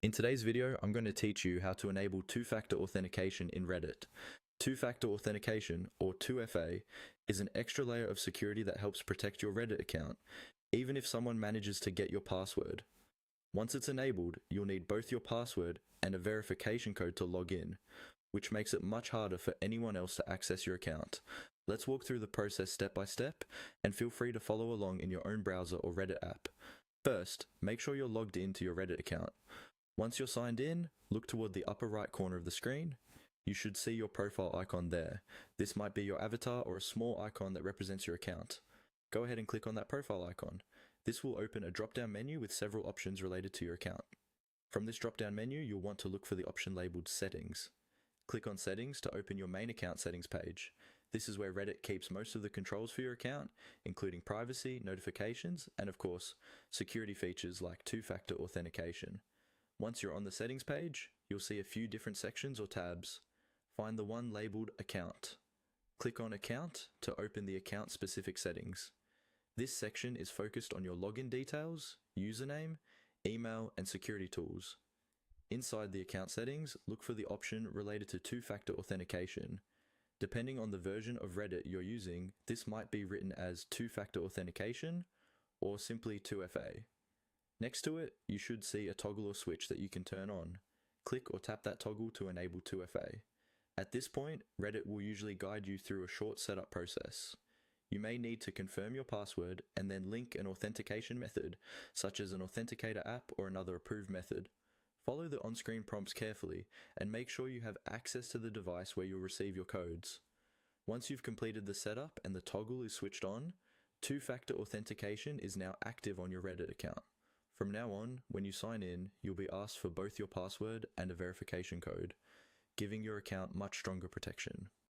In today's video, I'm going to teach you how to enable two-factor authentication in Reddit. Two-factor authentication, or 2FA, is an extra layer of security that helps protect your Reddit account, even if someone manages to get your password. Once it's enabled, you'll need both your password and a verification code to log in, which makes it much harder for anyone else to access your account. Let's walk through the process step by step, and feel free to follow along in your own browser or Reddit app. First, make sure you're logged into your Reddit account. Once you're signed in, look toward the upper right corner of the screen. You should see your profile icon there. This might be your avatar or a small icon that represents your account. Go ahead and click on that profile icon. This will open a drop-down menu with several options related to your account. From this drop-down menu, you'll want to look for the option labeled Settings. Click on Settings to open your main account settings page. This is where Reddit keeps most of the controls for your account, including privacy, notifications, and of course, security features like two-factor authentication. Once you're on the settings page, you'll see a few different sections or tabs. Find the one labeled Account. Click on Account to open the account-specific settings. This section is focused on your login details, username, email, and security tools. Inside the account settings, look for the option related to two-factor authentication. Depending on the version of Reddit you're using, this might be written as two-factor authentication or simply 2FA. Next to it, you should see a toggle or switch that you can turn on. Click or tap that toggle to enable 2FA. At this point, Reddit will usually guide you through a short setup process. You may need to confirm your password and then link an authentication method, such as an authenticator app or another approved method. Follow the on-screen prompts carefully and make sure you have access to the device where you'll receive your codes. Once you've completed the setup and the toggle is switched on, two-factor authentication is now active on your Reddit account. From now on, when you sign in, you'll be asked for both your password and a verification code, giving your account much stronger protection.